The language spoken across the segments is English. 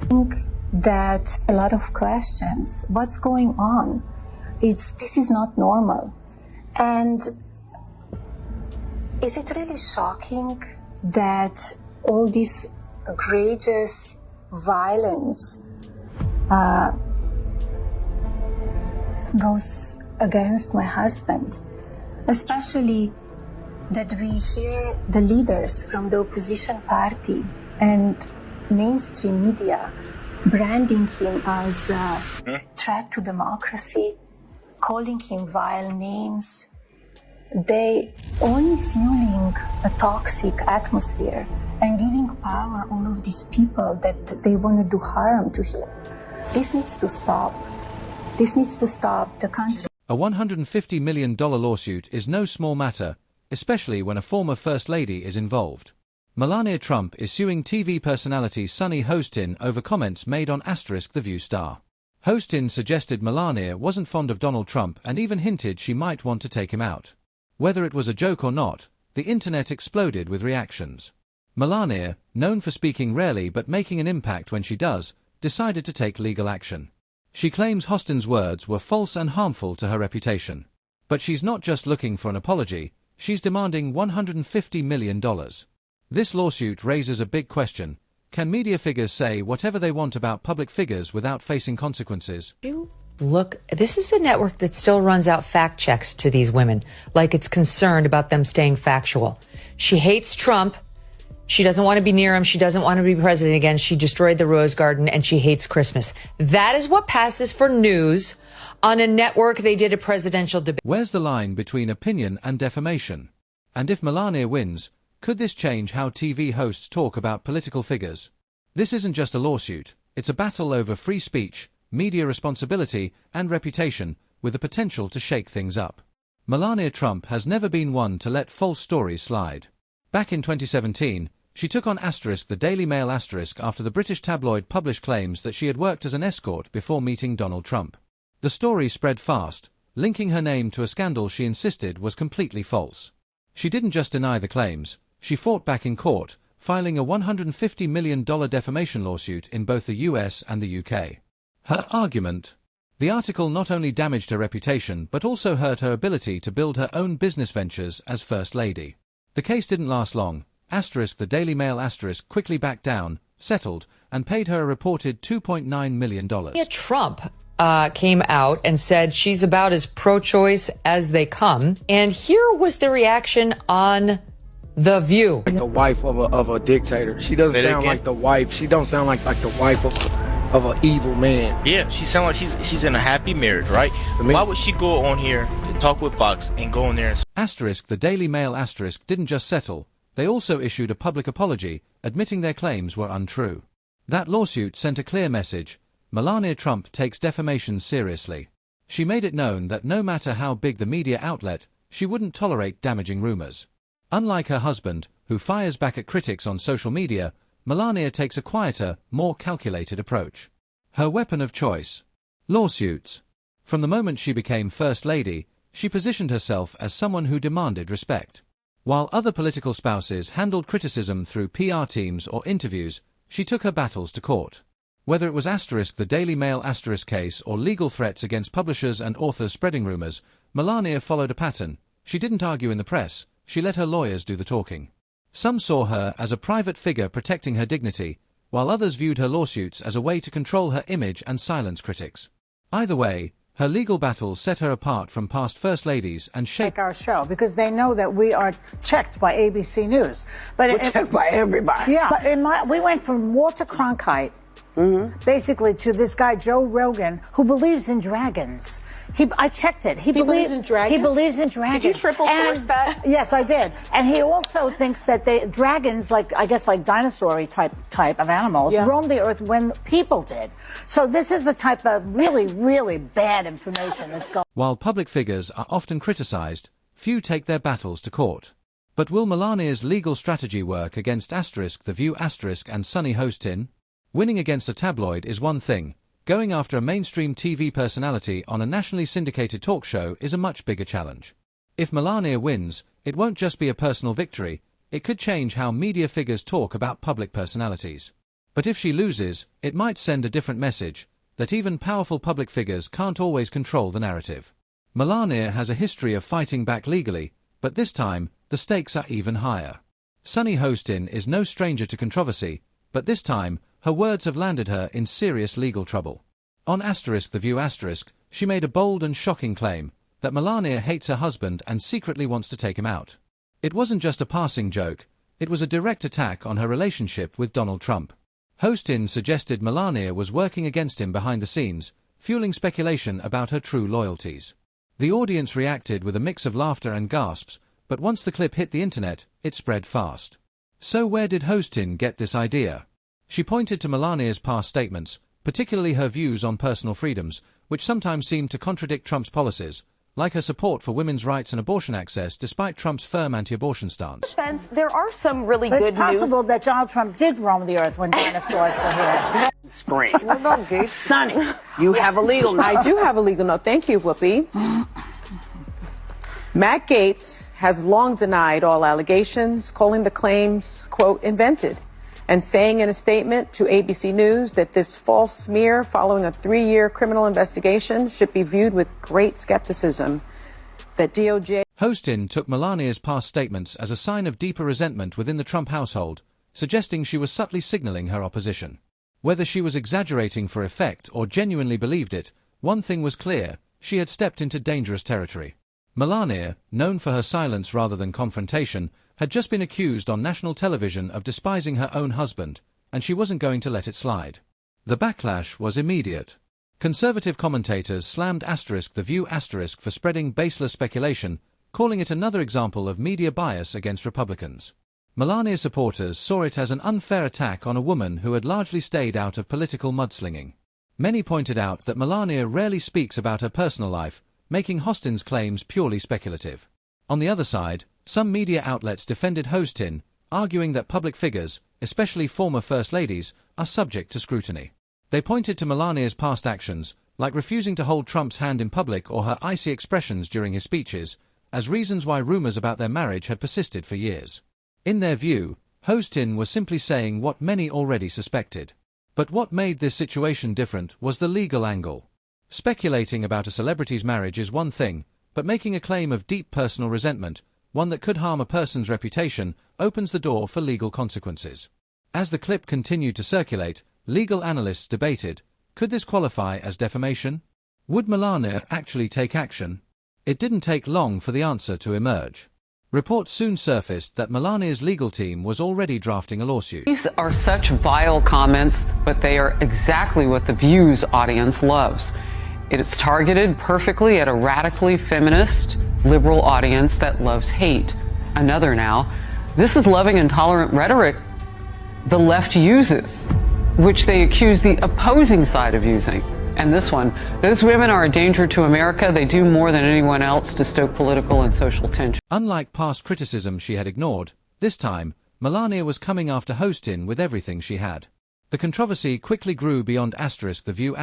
think that a lot of questions. What's going on? This is not normal. And is it really shocking that all this egregious violence goes against my husband? Especially that we hear the leaders from the opposition party and mainstream media branding him as a threat to democracy, calling him vile names. They only fueling a toxic atmosphere and giving power all of these people that they want to do harm to him. This needs to stop. This needs to stop. The country. A $150 million lawsuit is no small matter, especially when a former First Lady is involved. Melania Trump is suing TV personality Sunny Hostin over comments made on The View star. Hostin suggested Melania wasn't fond of Donald Trump and even hinted she might want to take him out. Whether it was a joke or not, the internet exploded with reactions. Melania, known for speaking rarely but making an impact when she does, decided to take legal action. She claims Hostin's words were false and harmful to her reputation. But she's not just looking for an apology, she's demanding $150 million. This lawsuit raises a big question. Can media figures say whatever they want about public figures without facing consequences? Look, this is a network that still runs out fact checks to these women, like it's concerned about them staying factual. She hates Trump. She doesn't want to be near him. She doesn't want to be president again. She destroyed the Rose Garden and she hates Christmas. That is what passes for news on a network. They did a presidential debate. Where's the line between opinion and defamation? And if Melania wins, could this change how TV hosts talk about political figures? This isn't just a lawsuit. It's a battle over free speech, media responsibility, and reputation, with the potential to shake things up. Melania Trump has never been one to let false stories slide. Back in 2017, she took on the Daily Mail after the British tabloid published claims that she had worked as an escort before meeting Donald Trump. The story spread fast, linking her name to a scandal she insisted was completely false. She didn't just deny the claims, she fought back in court, filing a $150 million defamation lawsuit in both the US and the UK. Her argument? The article not only damaged her reputation but also hurt her ability to build her own business ventures as First Lady. The case didn't last long. The Daily Mail quickly backed down, settled, and paid her a reported $2.9 million. Trump came out and said she's about as pro-choice as they come. And here was the reaction on The View. Like the wife of a dictator. She doesn't sound like the wife. She don't sound like the wife of an evil man. Yeah, she sounds like she's in a happy marriage, right? Why would she go on here and talk with Fox and go in there and... The Daily Mail didn't just settle, they also issued a public apology, admitting their claims were untrue. That lawsuit sent a clear message: Melania Trump takes defamation seriously. She made it known that no matter how big the media outlet, she wouldn't tolerate damaging rumors. Unlike her husband, who fires back at critics on social media, Melania takes a quieter, more calculated approach. Her weapon of choice: lawsuits. From the moment she became First Lady, she positioned herself as someone who demanded respect. While other political spouses handled criticism through PR teams or interviews, she took her battles to court. Whether it was the Daily Mail case or legal threats against publishers and authors spreading rumors, Melania followed a pattern. She didn't argue in the press, she let her lawyers do the talking. Some saw her as a private figure protecting her dignity, while others viewed her lawsuits as a way to control her image and silence critics. Either way, her legal battles set her apart from past First Ladies and shaped our show, because they know that we are checked by ABC News. But we're checked by everybody. Yeah, but we went from Walter Cronkite, basically, to this guy Joe Rogan, who believes in dragons. I checked it. He believes in dragons. He believes in dragons. Did you triple source that? Yes, I did. And he also thinks that dragons, like dinosaur type of animals, roamed the earth when people did. So this is the type of really, really bad information that's going. While public figures are often criticized, few take their battles to court. But will Melania's legal strategy work against The View and Sunny Hostin? Winning against a tabloid is one thing. Going after a mainstream TV personality on a nationally syndicated talk show is a much bigger challenge. If Melania wins, it won't just be a personal victory, it could change how media figures talk about public personalities. But if she loses, it might send a different message, that even powerful public figures can't always control the narrative. Melania has a history of fighting back legally, but this time, the stakes are even higher. Sunny Hostin is no stranger to controversy, but this time, her words have landed her in serious legal trouble. On The View she made a bold and shocking claim that Melania hates her husband and secretly wants to take him out. It wasn't just a passing joke, it was a direct attack on her relationship with Donald Trump. Hostin suggested Melania was working against him behind the scenes, fueling speculation about her true loyalties. The audience reacted with a mix of laughter and gasps, but once the clip hit the internet, it spread fast. So where did Hostin get this idea? She pointed to Melania's past statements, particularly her views on personal freedoms, which sometimes seemed to contradict Trump's policies, like her support for women's rights and abortion access despite Trump's firm anti-abortion stance. There are some really good news. It's possible that Donald Trump did roam the earth when dinosaurs were here. Scream. Sonny, you have a legal note. I do have a legal note. Thank you, Whoopi. Matt Gaetz has long denied all allegations, calling the claims, quote, invented, and saying in a statement to ABC News that this false smear following a 3-year criminal investigation should be viewed with great skepticism. That DOJ... Hostin took Melania's past statements as a sign of deeper resentment within the Trump household, suggesting she was subtly signaling her opposition. Whether she was exaggerating for effect or genuinely believed it, one thing was clear: she had stepped into dangerous territory. Melania, known for her silence rather than confrontation, had just been accused on national television of despising her own husband, and she wasn't going to let it slide. The backlash was immediate. Conservative commentators slammed The View for spreading baseless speculation, calling it another example of media bias against Republicans. Melania supporters saw it as an unfair attack on a woman who had largely stayed out of political mudslinging. Many pointed out that Melania rarely speaks about her personal life, making Hostin's claims purely speculative. On the other side, some media outlets defended Hostin, arguing that public figures, especially former First Ladies, are subject to scrutiny. They pointed to Melania's past actions, like refusing to hold Trump's hand in public or her icy expressions during his speeches, as reasons why rumors about their marriage had persisted for years. In their view, Hostin was simply saying what many already suspected. But what made this situation different was the legal angle. Speculating about a celebrity's marriage is one thing, but making a claim of deep personal resentment, one that could harm a person's reputation, opens the door for legal consequences. As the clip continued to circulate, legal analysts debated, could this qualify as defamation? Would Melania actually take action? It didn't take long for the answer to emerge. Reports soon surfaced that Melania's legal team was already drafting a lawsuit. These are such vile comments, but they are exactly what the View's audience loves. It is targeted perfectly at a radically feminist, liberal audience that loves hate. Another now. This is loving and tolerant rhetoric the left uses, which they accuse the opposing side of using. And this one, those women are a danger to America. They do more than anyone else to stoke political and social tension. Unlike past criticism she had ignored, this time, Melania was coming after Hostin with everything she had. The controversy quickly grew beyond The View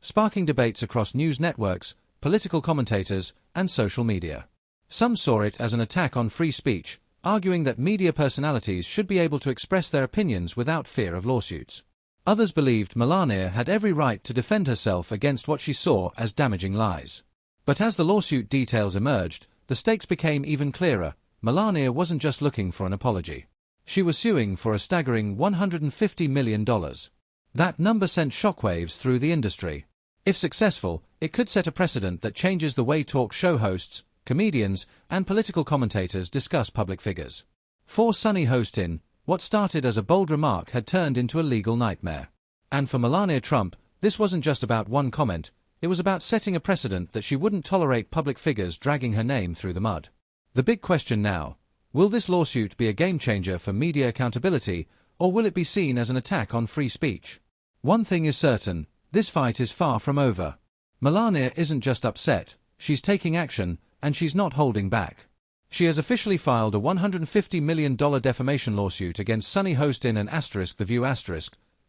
sparking debates across news networks, political commentators, and social media. Some saw it as an attack on free speech, arguing that media personalities should be able to express their opinions without fear of lawsuits. Others believed Melania had every right to defend herself against what she saw as damaging lies. But as the lawsuit details emerged, the stakes became even clearer. Melania wasn't just looking for an apology. She was suing for a staggering $150 million. That number sent shockwaves through the industry. If successful, it could set a precedent that changes the way talk show hosts, comedians, and political commentators discuss public figures. For Sunny Hostin, what started as a bold remark had turned into a legal nightmare. And for Melania Trump, this wasn't just about one comment, it was about setting a precedent that she wouldn't tolerate public figures dragging her name through the mud. The big question now: will this lawsuit be a game-changer for media accountability, or will it be seen as an attack on free speech? One thing is certain, this fight is far from over. Melania isn't just upset, she's taking action, and she's not holding back. She has officially filed a $150 million defamation lawsuit against Sunny Hostin and The View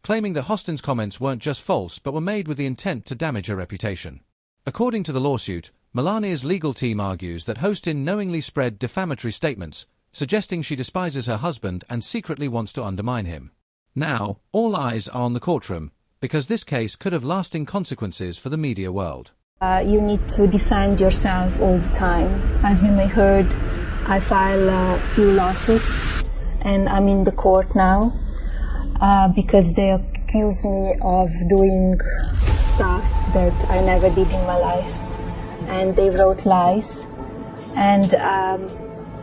claiming that Hostin's comments weren't just false but were made with the intent to damage her reputation. According to the lawsuit, Melania's legal team argues that Hostin knowingly spread defamatory statements, suggesting she despises her husband and secretly wants to undermine him. Now, all eyes are on the courtroom, because this case could have lasting consequences for the media world. You need to defend yourself all the time. As you may heard, I file a few lawsuits, and I'm in the court now because they accuse me of doing stuff that I never did in my life, and they wrote lies, and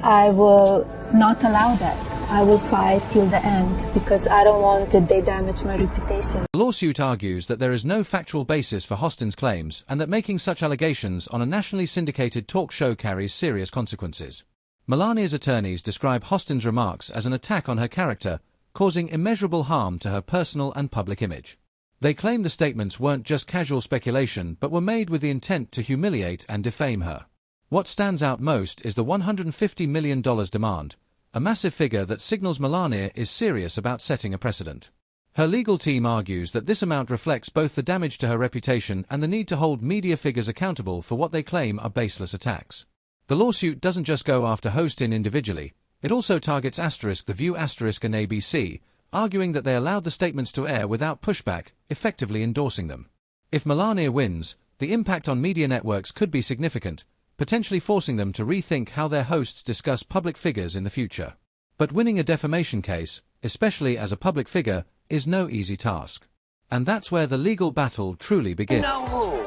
I will not allow that. I will fight till the end because I don't want that they damage my reputation. The lawsuit argues that there is no factual basis for Hostin's claims and that making such allegations on a nationally syndicated talk show carries serious consequences. Melania's attorneys describe Hostin's remarks as an attack on her character, causing immeasurable harm to her personal and public image. They claim the statements weren't just casual speculation but were made with the intent to humiliate and defame her. What stands out most is the $150 million demand, a massive figure that signals Melania is serious about setting a precedent. Her legal team argues that this amount reflects both the damage to her reputation and the need to hold media figures accountable for what they claim are baseless attacks. The lawsuit doesn't just go after Hostin individually, it also targets The View and ABC, arguing that they allowed the statements to air without pushback, effectively endorsing them. If Melania wins, the impact on media networks could be significant, potentially forcing them to rethink how their hosts discuss public figures in the future. But winning a defamation case, especially as a public figure, is no easy task. And that's where the legal battle truly begins. You know who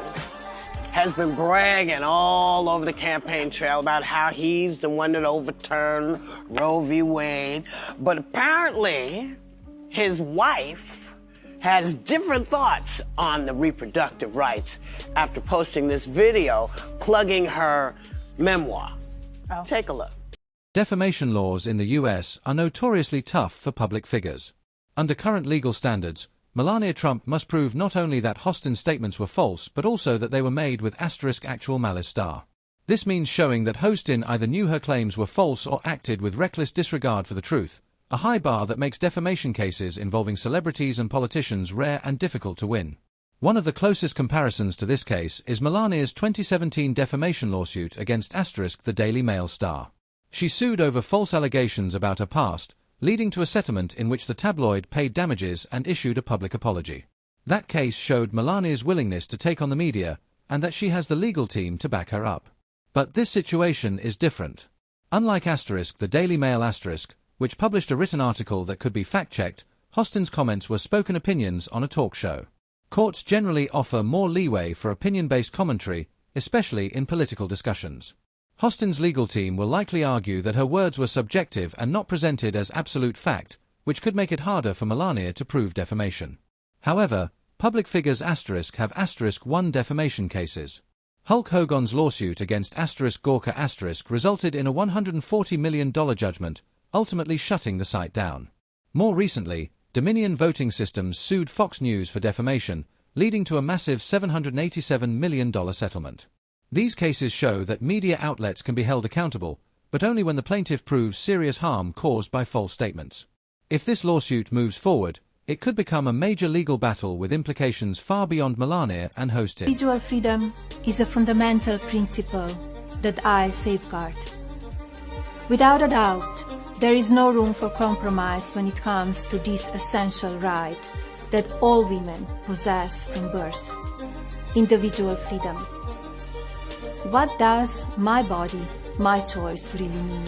has been bragging all over the campaign trail about how he's the one that overturned Roe v. Wade, but apparently his wife has different thoughts on the reproductive rights after posting this video plugging her memoir. Take a look. Defamation laws in the US are notoriously tough for public figures. Under current legal standards, Melania Trump must prove not only that Hostin's statements were false but also that they were made with *actual malice star. This means showing that Hostin either knew her claims were false or acted with reckless disregard for the truth, a high bar that makes defamation cases involving celebrities and politicians rare and difficult to win. One of the closest comparisons to this case is Melania's 2017 defamation lawsuit against the Daily Mail star. She sued over false allegations about her past, leading to a settlement in which the tabloid paid damages and issued a public apology. That case showed Melania's willingness to take on the media, and that she has the legal team to back her up. But this situation is different. Unlike the Daily Mail which published a written article that could be fact-checked, Hostin's comments were spoken opinions on a talk show. Courts generally offer more leeway for opinion-based commentary, especially in political discussions. Hostin's legal team will likely argue that her words were subjective and not presented as absolute fact, which could make it harder for Melania to prove defamation. However, public figures have *1 defamation cases. Hulk Hogan's lawsuit against *Gawker resulted in a $140 million judgment, ultimately shutting the site down. More recently, Dominion Voting Systems sued Fox News for defamation, leading to a massive $787 million settlement. These cases show that media outlets can be held accountable, but only when the plaintiff proves serious harm caused by false statements. If this lawsuit moves forward, it could become a major legal battle with implications far beyond Melania and Hostin. Individual freedom is a fundamental principle that I safeguard. Without a doubt, there is no room for compromise when it comes to this essential right that all women possess from birth: individual freedom. What does my body, my choice really mean?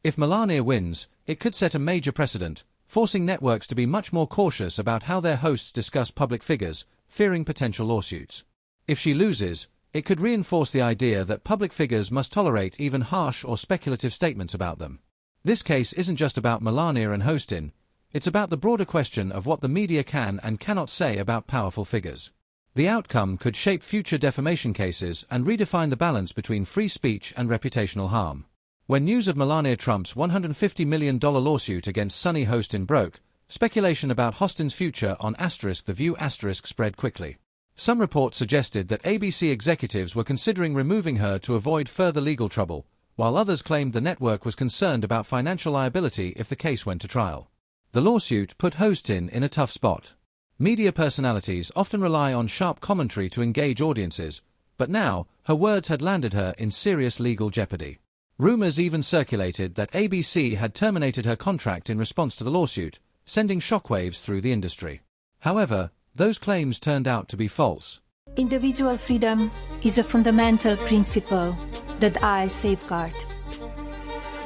If Melania wins, it could set a major precedent, forcing networks to be much more cautious about how their hosts discuss public figures, fearing potential lawsuits. If she loses, it could reinforce the idea that public figures must tolerate even harsh or speculative statements about them. This case isn't just about Melania and Hostin, it's about the broader question of what the media can and cannot say about powerful figures. The outcome could shape future defamation cases and redefine the balance between free speech and reputational harm. When news of Melania Trump's $150 million lawsuit against Sunny Hostin broke, speculation about Hostin's future on The View spread quickly. Some reports suggested that ABC executives were considering removing her to avoid further legal trouble, while others claimed the network was concerned about financial liability if the case went to trial. The lawsuit put Hostin in a tough spot. Media personalities often rely on sharp commentary to engage audiences, but now, her words had landed her in serious legal jeopardy. Rumors even circulated that ABC had terminated her contract in response to the lawsuit, sending shockwaves through the industry. However, those claims turned out to be false. Individual freedom is a fundamental principle that I safeguard.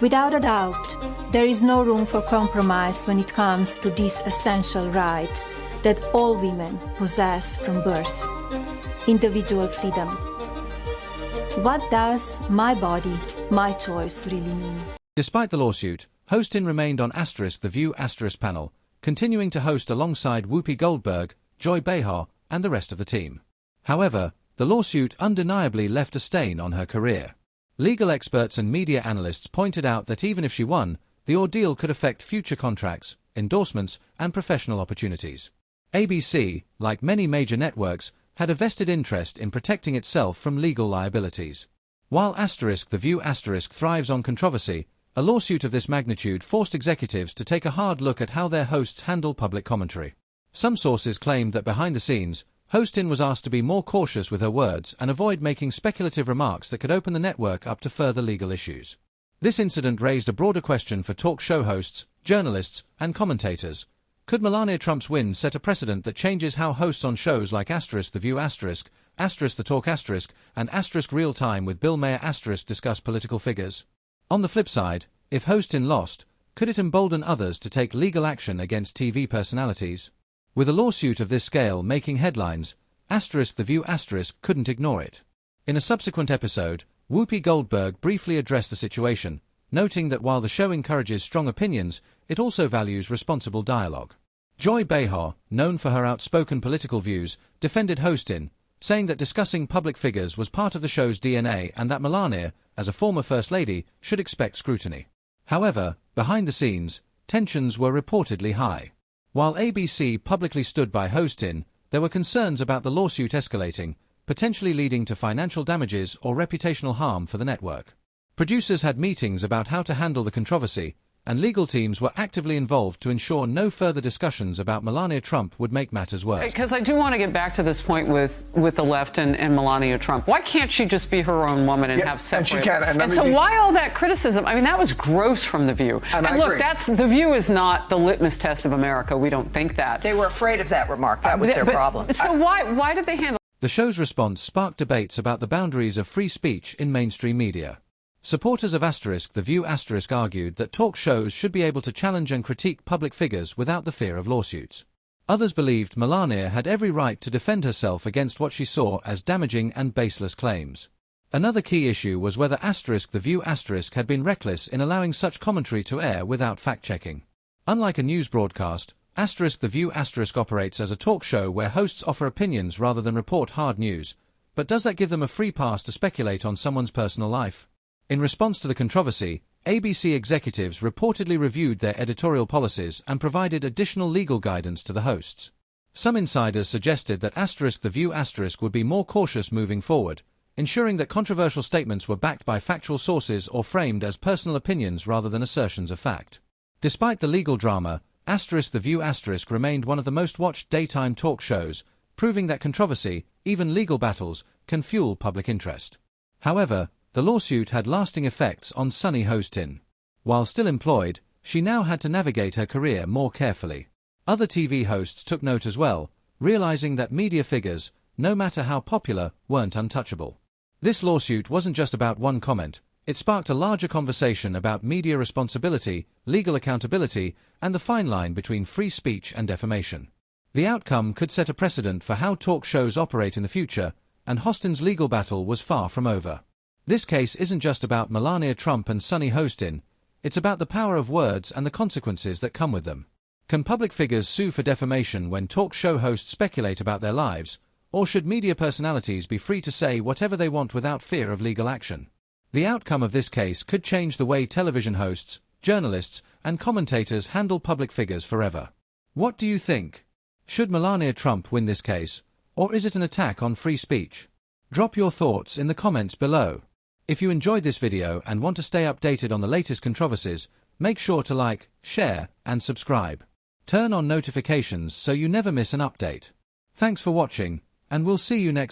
Without a doubt, there is no room for compromise when it comes to this essential right that all women possess from birth: individual freedom. What does my body, my choice really mean? Despite the lawsuit, Hostin remained on *The View* panel, continuing to host alongside Whoopi Goldberg, Joy Behar, and the rest of the team. However, the lawsuit undeniably left a stain on her career. Legal experts and media analysts pointed out that even if she won, the ordeal could affect future contracts, endorsements, and professional opportunities. ABC, like many major networks, had a vested interest in protecting itself from legal liabilities. While *The View* thrives on controversy, a lawsuit of this magnitude forced executives to take a hard look at how their hosts handle public commentary. Some sources claimed that behind the scenes, Hostin was asked to be more cautious with her words and avoid making speculative remarks that could open the network up to further legal issues. This incident raised a broader question for talk show hosts, journalists, and commentators. Could Melania Trump's win set a precedent that changes how hosts on shows like *The View*, *The Talk*, and *Real Time with Bill Maher* discuss political figures? On the flip side, if Hostin lost, could it embolden others to take legal action against TV personalities? With a lawsuit of this scale making headlines, *The View* couldn't ignore it. In a subsequent episode, Whoopi Goldberg briefly addressed the situation, noting that while the show encourages strong opinions, it also values responsible dialogue. Joy Behar, known for her outspoken political views, defended Hostin, saying that discussing public figures was part of the show's DNA and that Melania, as a former First Lady, should expect scrutiny. However, behind the scenes, tensions were reportedly high. While ABC publicly stood by Hostin, there were concerns about the lawsuit escalating, potentially leading to financial damages or reputational harm for the network. Producers had meetings about how to handle the controversy, and legal teams were actively involved to ensure no further discussions about Melania Trump would make matters worse. Because I do want to get back to this point with the left and Melania Trump. Why can't she just be her own woman and have separate? And she can. And so why all that criticism? I mean, that was gross from The View. And look, The View is not the litmus test of America. We don't think that. They were afraid of that remark. That was their problem. So why did they handle? The show's response sparked debates about the boundaries of free speech in mainstream media. Supporters of *The View* argued that talk shows should be able to challenge and critique public figures without the fear of lawsuits. Others believed Melania had every right to defend herself against what she saw as damaging and baseless claims. Another key issue was whether *The View* had been reckless in allowing such commentary to air without fact-checking. Unlike a news broadcast, *The View* operates as a talk show where hosts offer opinions rather than report hard news. But does that give them a free pass to speculate on someone's personal life? In response to the controversy, ABC executives reportedly reviewed their editorial policies and provided additional legal guidance to the hosts. Some insiders suggested that *The View* would be more cautious moving forward, ensuring that controversial statements were backed by factual sources or framed as personal opinions rather than assertions of fact. Despite the legal drama, *The View* remained one of the most watched daytime talk shows, proving that controversy, even legal battles, can fuel public interest. However, the lawsuit had lasting effects on Sunny Hostin. While still employed, she now had to navigate her career more carefully. Other TV hosts took note as well, realizing that media figures, no matter how popular, weren't untouchable. This lawsuit wasn't just about one comment, it sparked a larger conversation about media responsibility, legal accountability, and the fine line between free speech and defamation. The outcome could set a precedent for how talk shows operate in the future, and Hostin's legal battle was far from over. This case isn't just about Melania Trump and Sunny Hostin, it's about the power of words and the consequences that come with them. Can public figures sue for defamation when talk show hosts speculate about their lives, or should media personalities be free to say whatever they want without fear of legal action? The outcome of this case could change the way television hosts, journalists, and commentators handle public figures forever. What do you think? Should Melania Trump win this case, or is it an attack on free speech? Drop your thoughts in the comments below. If you enjoyed this video and want to stay updated on the latest controversies, make sure to like, share, and subscribe. Turn on notifications so you never miss an update. Thanks for watching, and we'll see you next